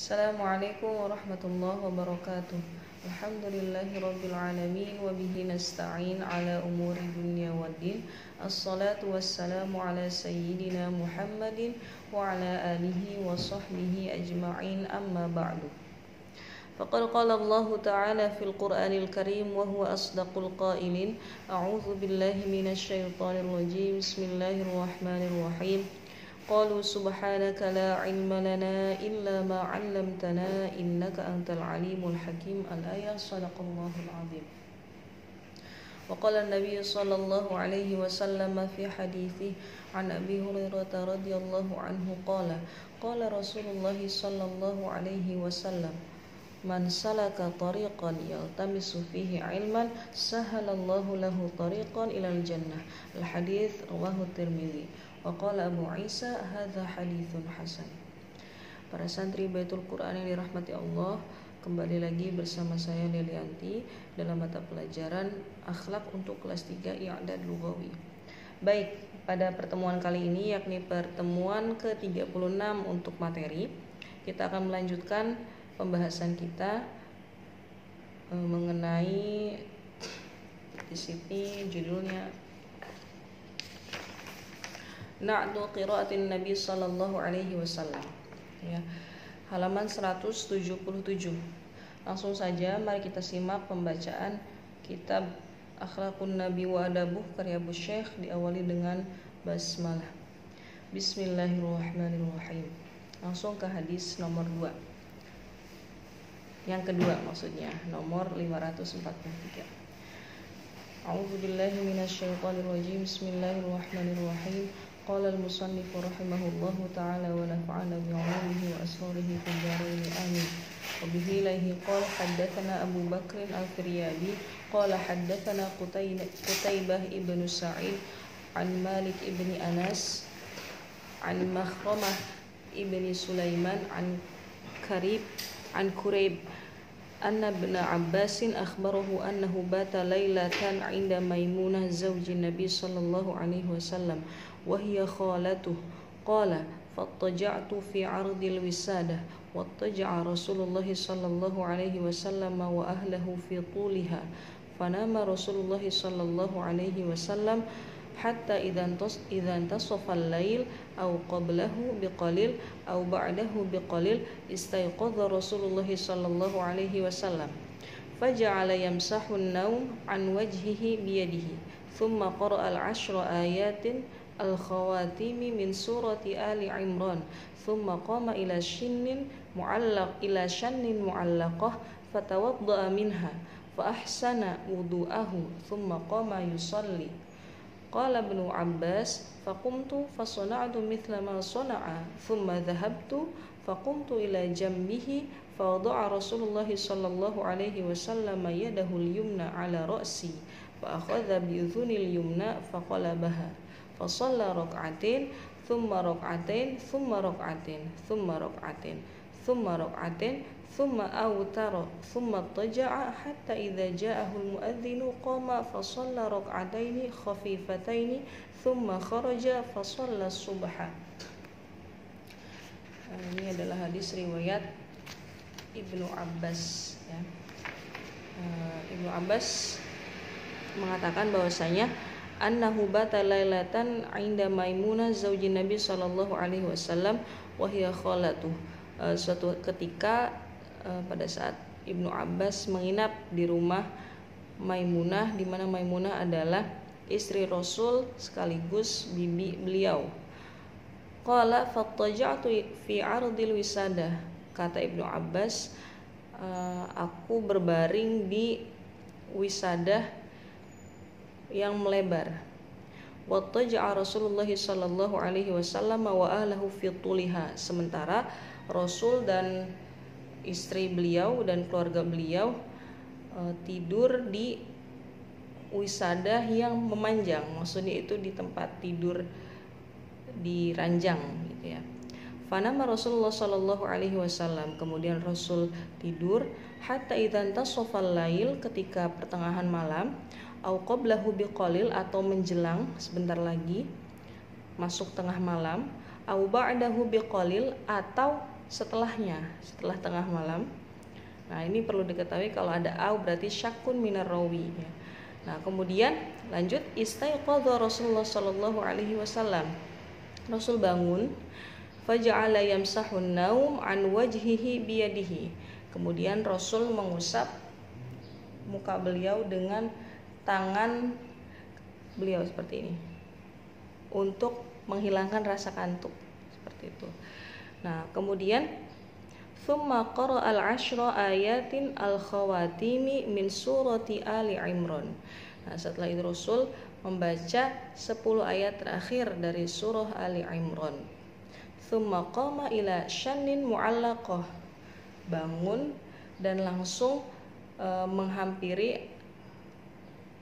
Assalamualaikum warahmatullahi wabarakatuh. Alhamdulillahirabbil alamin wa bihi nasta'in ala umuri dunya waddin. Assalatu wassalamu ala sayyidina Muhammadin wa ala alihi wa sahbihi ajma'in, amma ba'du. Faqad qala Allah ta'ala fil Qur'anil Karim wa huwa asdaqul qailin. A'udzu billahi minasy syaithanir rajim. Bismillahirrahmanirrahim. Qalu subhanaka la ilma lana illa ma 'allamtana innaka antal alimul hakim. Al-ayah. Shadaqallahul azim. Wa qala an-nabiy sallallahu alaihi wasallam fi hadithi an Abi Hurairah radhiyallahu anhu qala Rasulullah sallallahu alaihi wasallam, man salaka tariqan yaltamisu fihi ilman sahalallahu lahu tariqan ilal jannah. Al-hadits rawahu Tirmidzi. Wa qala Abu Isa hadza haditsun hasan. Para santri Baitul Quran yang dirahmati Allah, kembali lagi bersama saya Lelianti dalam mata pelajaran akhlak untuk kelas 3 I'dad Lughawi. Baik, pada pertemuan kali ini yakni pertemuan ke-36 untuk materi, kita akan melanjutkan pembahasan kita mengenai di sini judulnya Na'du qiraatin Nabi sallallahu alaihi wasallam. Ya. Halaman 177. Langsung saja mari kita simak pembacaan kitab Akhlaqun Nabi wa Adabuh karya Abu Syekh, diawali dengan basmalah. Bismillahirrahmanirrahim. Langsung ke hadis nomor 2. Yang kedua maksudnya, nomor 543. A'udzu billahi minasyaitonir rajim. Bismillahirrahmanirrahim. Qala al-musannif rahimahullahu ta'ala wa nafa'ana bi'ulumihi wa asrarihi fid dharain amin. Wa bihi ilayhi qala haddatsana Abu Bakr al-Firyabi qala haddatsana Qutaibah ibn Sa'id an Malik ibn Anas an Makhramah ibn Sulaiman an Kurayb anna ibn Abbasin akhbarahu annahu bata laylatan 'inda Maimunah zawji Nabi sallallahu alaihi wasallam wa hiya khalatuh. Qala fattaja'tu fi 'ardil wisadah wattaja'a Rasulullah sallallahu alaihi wasallam wa ahlihi fi tuliha fanama Rasulullah sallallahu alaihi wasallam hatta idhan tasafa al-lail aw qablahu biqalil aw ba'dahu biqalil istayqadha Rasulullah sallallahu alaihi wasallam faja'ala yamsahu an-nawm an wajhihi biyadihi thumma qara'a al-'ashra ayatin al-khawatimi min surati Ali Imran thumma qama ila shannin mu'allaqah fatawadda'a minha fa ahsana wudu'ahu thumma qama yusalli. Qala Ibnu Abbas faqumtu fasana'tu mithla ma sana'a thumma dhahabtu faqumtu ila jambihi fawada'a Rasulullah sallallahu alaihi wasallam yadahu al-yumna ala ra'si fa akhadha bi udhunil yumna faqalabaha fa shalla rak'atain thumma rak'atain thumma rak'atain thumma rak'atain thumma rak'atain thumma awtara thumma taja'a hatta idza ja'ahu al-mu'adhdhinu qama fa shalla rak'ataini khafifataini thumma kharaja fa shalla subha. Ini adalah hadis riwayat Ibnu Abbas ya. Ibnu Abbas mengatakan bahwasanya annahu bata lailatan 'inda Maimunah zauji Nabi sallallahu alaihi wasallam wa hiya khalatuh. Suatu ketika pada saat Ibnu Abbas menginap di rumah Maimunah, di mana Maimunah adalah istri Rasul sekaligus bibi beliau. Qala fattaja'tu fi 'ardil wisadah. Kata Ibnu Abbas, aku berbaring di wisadah yang melebar. Wattaja'a Rasulullah sallallahu alaihi wasallam wa ahlihi fi tuliha. Sementara Rasul dan istri beliau dan keluarga beliau tidur di wisadah yang memanjang. Maksudnya itu di tempat tidur di ranjang gitu ya. Fanama Rasulullah sallallahu alaihi wasallam, kemudian Rasul tidur hatta idzan tasafal lail, ketika pertengahan malam, au qablahu biqalil, atau menjelang sebentar lagi masuk tengah malam, au ba'dahu biqalil, atau setelahnya, setelah tengah malam. Nah, ini perlu diketahui kalau ada au berarti syakun minar rawi ya. Nah, kemudian lanjut istaiqadha Rasulullah sallallahu alaihi wasallam. Rasul bangun, faja'ala yamsahun naum an wajhihi biyadihi. Kemudian Rasul mengusap muka beliau dengan tangan beliau seperti ini untuk menghilangkan rasa kantuk seperti itu. Nah, kemudian thumma qara al-ashra ayatin al-khawatimi min surati Ali Imran. Nah, setelah itu Rasul membaca 10 ayat terakhir dari surah Ali Imran. Thumma qama ila shannin mu'allaqah. Bangun dan langsung menghampiri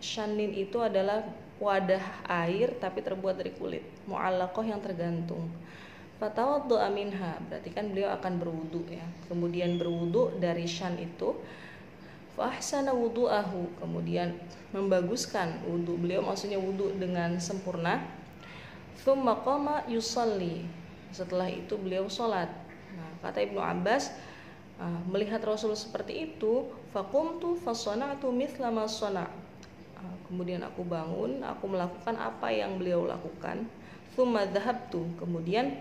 shannin itu adalah wadah air tapi terbuat dari kulit, mu'allaqah yang tergantung. Fatawaddu'a minha, berarti kan beliau akan berwudu ya. Kemudian berwudu dari shan itu. Fa ahsana wudu'ahu, kemudian membaguskan wudu beliau, maksudnya wudu dengan sempurna. Tsumma qama yusalli, setelah itu beliau sholat. Nah, kata Ibnu Abbas, melihat Rasul seperti itu, faqumtu fasana'tu mithla ma sana'. Kemudian aku bangun, aku melakukan apa yang beliau lakukan. Tsumma dhahabtu, kemudian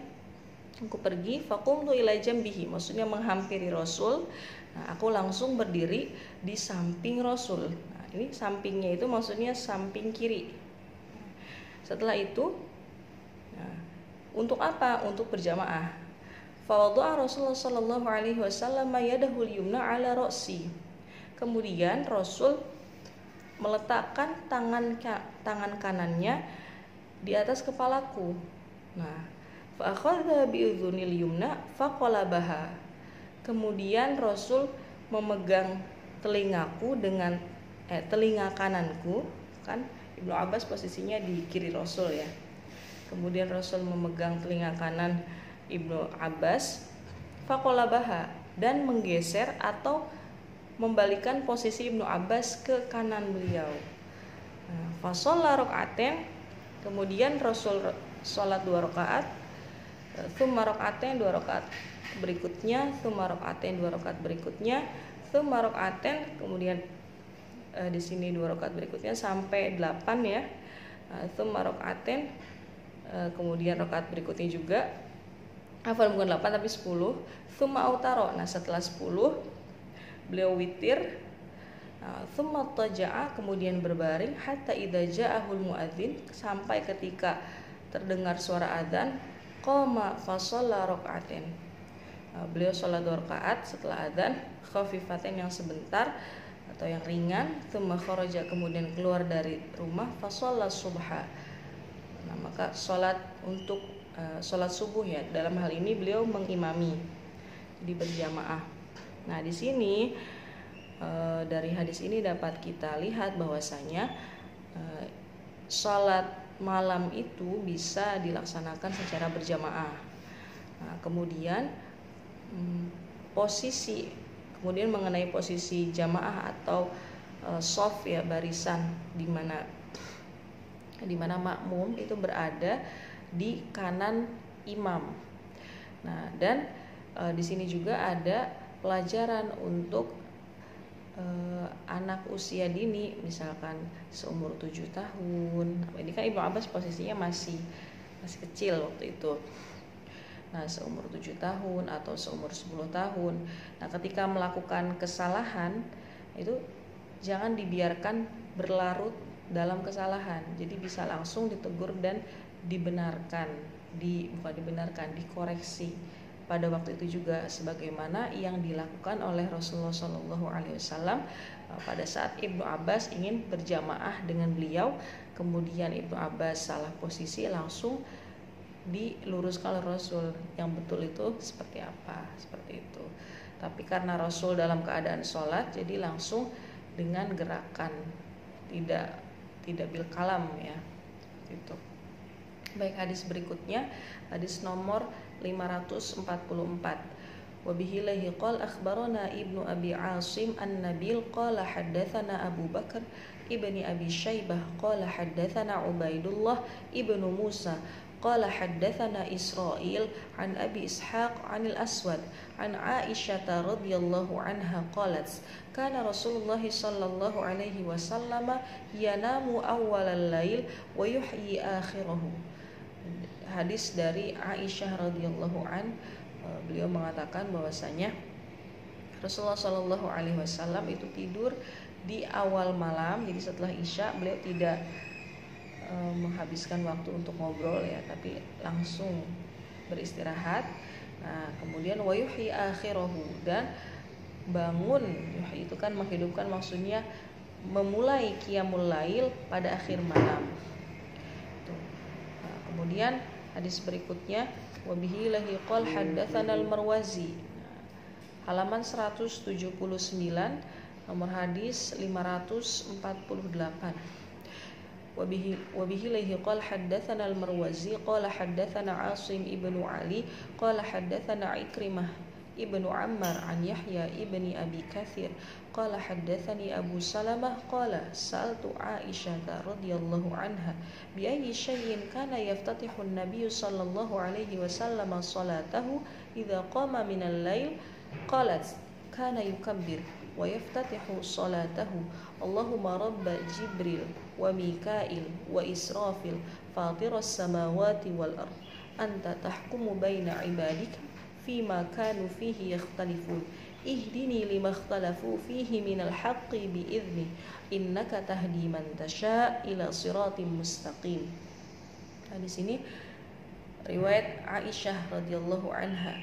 aku pergi, faqumtu ila jambihi, maksudnya menghampiri Rasul. Nah, aku langsung berdiri di samping Rasul. Nah, ini sampingnya itu maksudnya samping kiri. Setelah itu, nah, untuk apa? Untuk berjamaah. Fawadha'a Rasulullah sallallahu alaihi wasallam yadahul yumna ala ra'si. Kemudian Rasul meletakkan tangan kanannya di atas kepalaku. Nah, fa akhadha bi udhunil yumna faqalabaha. Kemudian Rasul memegang telingaku dengan telinga kananku, kan Ibnu Abbas posisinya di kiri Rasul ya. Kemudian Rasul memegang telinga kanan Ibnu Abbas, faqalabaha, dan menggeser atau membalikan posisi Ibnu Abbas ke kanan beliau. Nah, fa shalla raka'atain, kemudian Rasul sholat 2 rakaat, tsumma raka'atain 2 rakaat berikutnya, tsumma raka'atain 2 rakaat berikutnya, tsumma raka'atain, kemudian di sini 2 rakaat berikutnya sampai 8 ya. Tsumma raka'atain, kemudian rakaat berikutnya juga, bukan 8 tapi 10, tsumma autaro. Nah, setelah 10 beliau witir. Tsumma taja'a, kemudian berbaring, hatta idza ja'ahul muadzin, sampai ketika terdengar suara adzan, qama fa shalla raka'atain. Beliau sholat 2 rakaat setelah adzan, khafifatain yang sebentar atau yang ringan, tsumma kharaja, kemudian keluar dari rumah, fa shalla subha. Nah, maka sholat untuk sholat subuh ya, dalam hal ini beliau mengimami, jadi berjamaah. Nah, di sini dari hadis ini dapat kita lihat bahwasanya sholat malam itu bisa dilaksanakan secara berjamaah. Nah, kemudian kemudian mengenai posisi jamaah atau shaf ya, barisan, di mana makmum itu berada di kanan imam. Nah, dan di sini juga ada pelajaran untuk anak usia dini, misalkan seumur 7 tahun. Ini kan Ibnu Abbas posisinya masih kecil waktu itu. Nah, seumur 7 tahun atau seumur 10 tahun. Nah, ketika melakukan kesalahan itu jangan dibiarkan berlarut dalam kesalahan. Jadi bisa langsung ditegur dan dikoreksi pada waktu itu juga, sebagaimana yang dilakukan oleh Rasulullah SAW pada saat Ibnu Abbas ingin berjamaah dengan beliau. Kemudian Ibnu Abbas salah posisi, langsung diluruskan oleh Rasul yang betul itu seperti apa, seperti itu. Tapi karena Rasul dalam keadaan sholat, jadi langsung dengan gerakan, tidak bil kalam ya, gitu. Baik, hadis berikutnya, hadis nomor 544. Wa bihi lahi qala akhbarana Ibnu Abi Asim an-Nabil qala haddatsana Abu Bakar ibni Abi Syaibah qala haddatsana Ubaidullah ibnu Musa qala haddatsana Israil an Abi Ishaq anil Aswad an Aisyah radhiyallahu anha qalat kana Rasulullah sallallahu alaihi wasallam yanamu awwalal lail wa yuhyi akhirahu. Hadis dari Aisyah radhiyallahu an, beliau mengatakan bahwasanya Rasulullah sallallahu alaihi wasallam itu tidur di awal malam. Jadi setelah Isya beliau tidak menghabiskan waktu untuk ngobrol ya, tapi langsung beristirahat. Nah, kemudian wa yuhyi akhirahu, dan bangun. Yuhyi itu kan menghidupkan, maksudnya memulai qiyamul lail pada akhir malam. Nah, kemudian hadis berikutnya wa bihi lahi qal haddatsana al-Marwazi. Halaman 179, nomor hadis 548. Wabihi lahi qala haddatsana al-Marwazi qala haddatsana Asim ibnu Ali qala haddatsana Ikrimah ibnu Ammar an Yahya ibni Abi Katsir qala haddatsani Abu Salamah qala sa'altu Aisyah radhiyallahu anha bi ayyi syai'in kana yaftatihu an-nabiy sallallahu alaihi wasallam salatahu idza qama min al-lail qalat kana yukabbir wa yaftatihu salatahu Allahumma rabba Jibril wa Mikail wa Israfil fatiras samawati wal ard anta tahkumu baina ibadika fima kanu fihi yakhtalifun ihdini lima ikhtalafu fihi minal haqqi bi'izni innaka tahdi man tasha ila siratim mustaqim. Nah, di sini riwayat Aisyah radhiyallahu anha.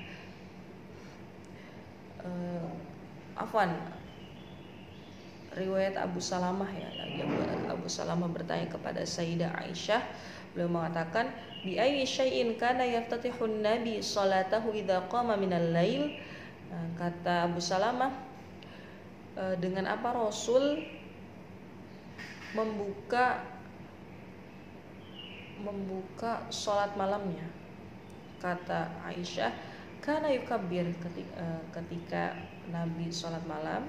Riwayat Abu Salamah ya, Abu Salamah bertanya kepada Sayyidah Aisyah, beliau mengatakan bi ayyi syai'in kana yaftatihun nabi salatahu idza qama minal lail. Kata Abu Salamah, dengan apa Rasul membuka salat malamnya? Kata Aisyah, kana yukabbir, ketika Nabi salat malam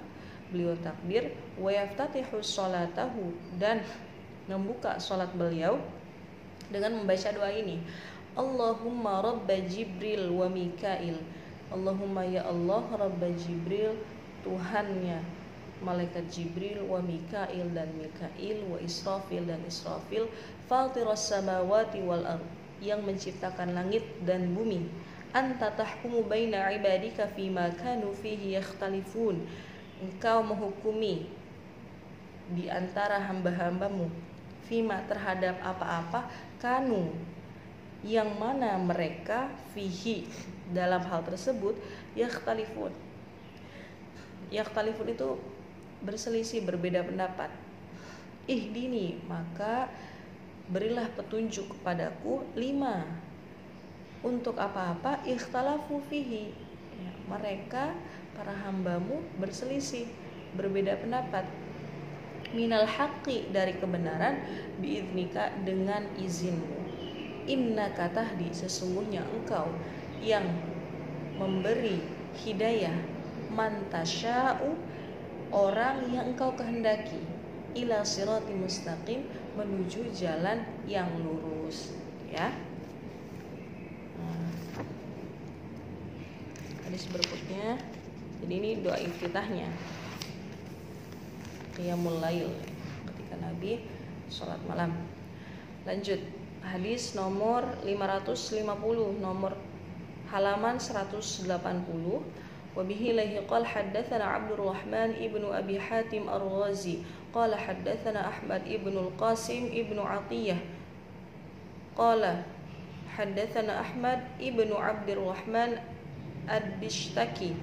beliau takbir, wa yaftatihu salatahu, dan membuka salat beliau dengan membaca doa ini, Allahumma rabba Jibril wa Mikail. Allahumma ya Allah, rabba Jibril, Tuhannya malaikat Jibril, wa Mikail dan Mikail, wa Israfil dan Israfil, fatiras samawati wal ard, yang menciptakan langit dan bumi, anta tahkumu baina ibadika fima kanu fihi yakhtalifun, engkau menghukumi di antara hamba-hambamu fima, terhadap apa-apa, kanu, yang mana mereka, fihi, dalam hal tersebut, yakhtalifun. Yakhtalifun itu berselisih, berbeda pendapat. Ihdini, maka berilah petunjuk kepadaku, lima, untuk apa-apa, ikhtalafu fihi, ya, mereka para hambamu berselisih, berbeda pendapat, minal haqqi, dari kebenaran, biiznika, dengan izinmu, innaka tahdi, sesungguhnya engkau yang memberi hidayah, man tasya'u, orang yang engkau kehendaki, ila sirati mustaqim, menuju jalan yang lurus, ya. Hadis berikutnya, jadi ini doa iftitahnya qiyamul lail, ketika Nabi sholat malam. Lanjut, hadis nomor 550, nomor halaman 180. Wabihi lahi qala haddatsana Abdurrahman ibnu Abi Hatim Ar-Razi qala haddatsana Ahmad ibnu Al-Qasim ibnu Atiyah qala haddatsana Ahmad ibnu Abdurrahman Ad-Dishtaki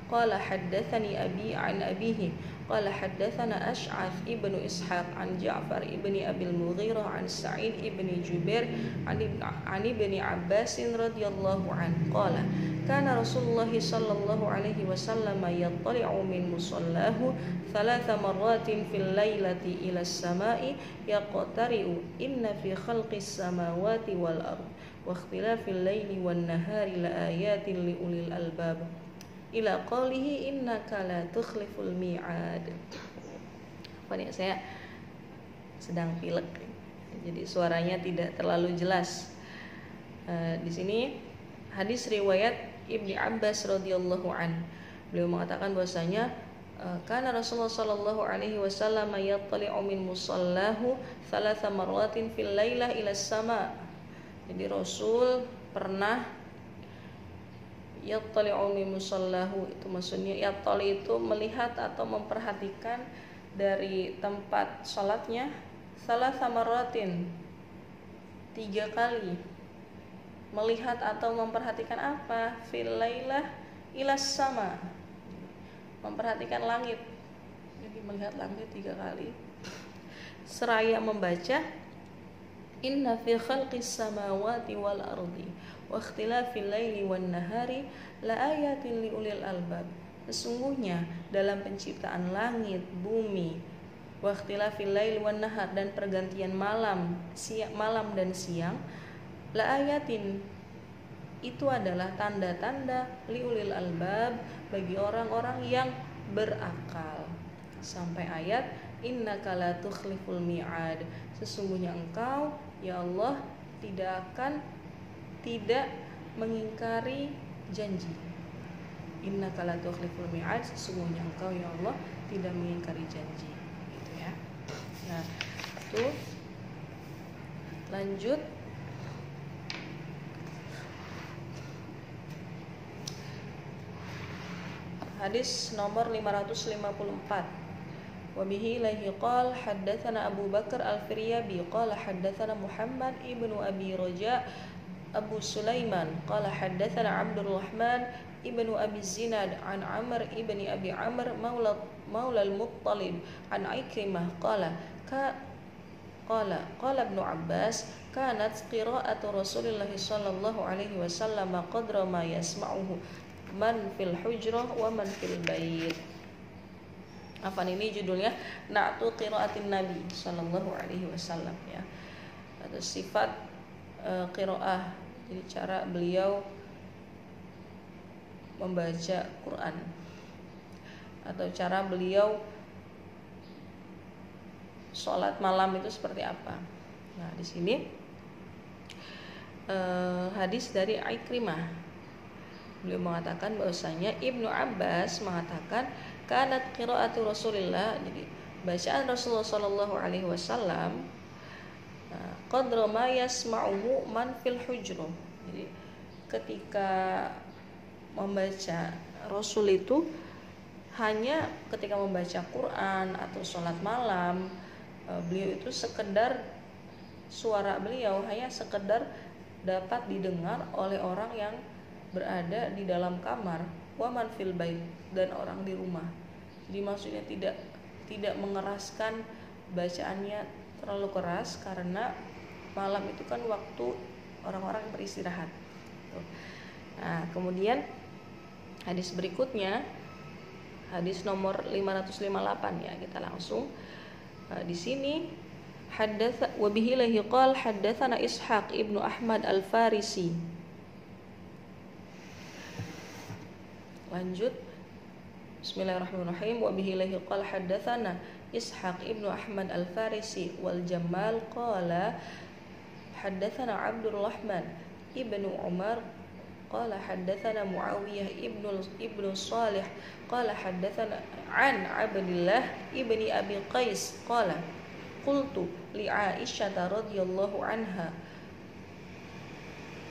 qala haddatsani abi an abihi qala haddatsana Ash'ath ibnu Ishaq an Ja'far ibni Abil Mughirah an Sa'id ibni Jubair an ibni Abbas radhiyallahu anhu qala kana Rasulullah sallallahu alaihi wasallam yattali'u min musallahu thalatha marratin fil lailati ila as-sama'i yaqtari'u inna fi khalqis samawati wal ard wa ikhtilafil laili wan nahari la ayatin li ulil albab ila qawlihi innaka la tukhliful mi'ad. Saya sedang pilek, jadi suaranya tidak terlalu jelas. Di sini hadis riwayat Ibni Abbas radhiyallahu an. Beliau mengatakan bahwasanya karena Rasulullah sallallahu alaihi wasallam yattali'u min musallahu thalatha marratin fil lailah ila sama. Jadi Rasul pernah yattali'u min musallahu, itu maksudnya yattali itu melihat atau memperhatikan dari tempat salatnya thalatha marratin, 3 kali. Melihat atau memperhatikan apa? Fil lailah ilas sama, memperhatikan langit. Jadi melihat langit 3 kali seraya membaca inna fi khalqis samawati wal ardi wa ikhtilafil laili wan nahari la ayatin liulil albab. Sesungguhnya dalam penciptaan langit, bumi, wa ikhtilafil laili wan nahar, dan pergantian malam dan siang, la ayatin, itu adalah tanda-tanda liulil albab, bagi orang-orang yang berakal. Sampai ayat innaka la tukhliful mi'ad, sesungguhnya engkau ya Allah tidak mengingkari janji. Innaka la tukhliful mi'ad, sesungguhnya engkau ya Allah tidak mengingkari janji. Gitu ya. Nah, itu lanjut. Hadis nomor 554. Wa bihi lahi qala haddatsana Abu Bakar Al-Firyabi qala haddatsana Muhammad ibnu Abi Raja Abu Sulaiman qala haddatsana Abdul Rahman ibnu Abi Zinad an Amr ibni Abi Amr maula al-Muttalib an Ikrimah qala Ibnu Abbas kanat qira'atu Rasulillah sallallahu alaihi wasallam qadra ma yasma'uhu man fil hujrah wa man fil bait. Apa ini judulnya? Na'tu qiraatin Nabi sallallahu alaihi wasallam ya. Atau sifat qiraah, jadi cara beliau membaca Quran atau cara beliau sholat malam itu seperti apa. Nah, di sini hadis dari Ikrimah. Beliau mengatakan bahwasanya Ibnu Abbas mengatakan kanat qiraatu Rasulillah, jadi bacaan Rasulullah sallallahu alaihi wasallam qadra ma yasma'uhu man fil hujrah. Jadi ketika membaca Rasul itu hanya ketika membaca Quran atau sholat malam, beliau itu sekedar suara beliau hanya sekedar dapat didengar oleh orang yang berada di dalam kamar, waman fil bait, dan orang di rumah. Jadi maksudnya tidak mengeraskan bacaannya terlalu keras karena malam itu kan waktu orang-orang beristirahat. Nah, kemudian hadis berikutnya, hadis nomor 558 ya, kita langsung di sini haddatsa wa bihi lahi qala haddatsana Ishaq ibnu Ahmad Al-Farisi. Lanjut. Bismillahirrahmanirrahim. Wa bihi lahi qala haddatsana Ishaq ibnu Ahmad Al-Farisi wal Jamal qala haddatsana Abdul Rahman ibnu Umar qala haddatsana Muawiyah ibnu Shalih qala haddatsana an Abdullah ibni Abi Qais qala qultu li Aisyah radhiyallahu anha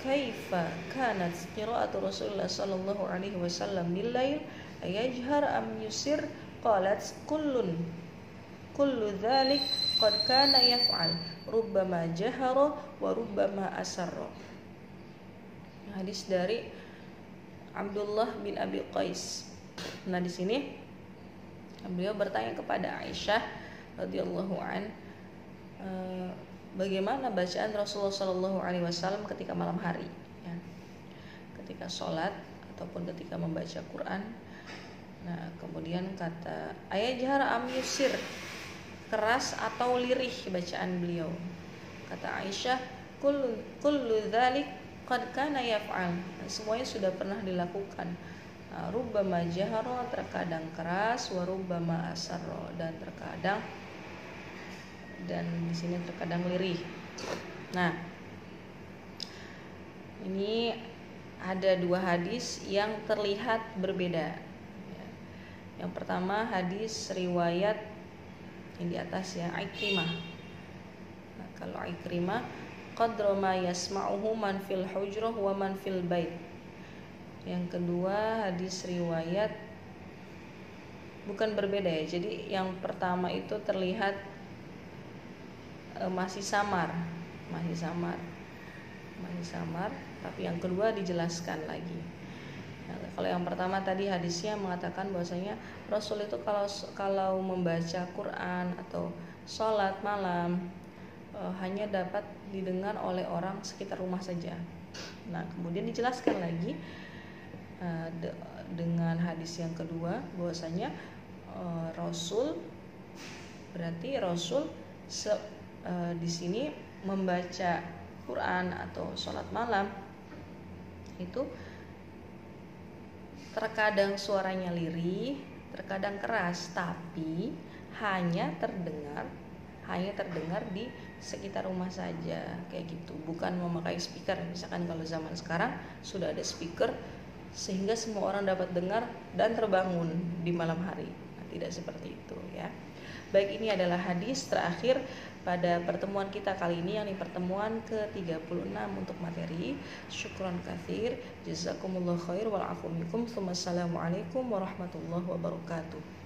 kaifa kanat qira'atu Rasulullah sallallahu alaihi wasallam bil lail ayajhar am yusir, qalat kullu dzalik qad kana yaf'al rubbama jahara wa rubbama asarra. Hadis dari Abdullah bin Abi Qais. Nah, di sini beliau bertanya kepada Aisyah radhiyallahu an, bagaimana bacaan Rasulullah Shallallahu Alaihi Wasallam ketika malam hari, ya, ketika sholat ataupun ketika membaca Quran. Nah, kemudian kata ayat jahar am yusir, keras atau lirih bacaan beliau. Kata Aisyah, kullu dzalik qad kana yaf'al, semuanya sudah pernah dilakukan. Rubbama jahara, terkadang keras, wa rubbama asarra, dan di sini terkadang lirih. Nah, Ini ada dua hadis yang terlihat berbeda. Yang pertama hadis riwayat yang di atas ya, Ikrimah. Nah, kalau Ikrimah, qadra ma yasma'uhu man fil hujrah wa man fil bait. Yang kedua hadis riwayat bukan berbeda ya. Jadi yang pertama itu terlihat masih samar, tapi yang kedua dijelaskan lagi. Nah, kalau yang pertama tadi hadisnya mengatakan bahwasanya Rasul itu kalau membaca Quran atau sholat malam hanya dapat didengar oleh orang sekitar rumah saja. Nah, kemudian dijelaskan lagi dengan hadis yang kedua bahwasanya Rasul di sini membaca Quran atau sholat malam itu terkadang suaranya lirih, terkadang keras, tapi hanya terdengar di sekitar rumah saja, kayak gitu. Bukan memakai speaker. Misalkan kalau zaman sekarang sudah ada speaker sehingga semua orang dapat dengar dan terbangun di malam hari. Nah, tidak seperti itu ya. Baik, ini adalah hadis terakhir pada pertemuan kita kali ini, yakni pertemuan ke-36 untuk materi. Syukran katsir, jazakumullah khair wal afu minkum. Wassalamualaikum warahmatullahi wabarakatuh.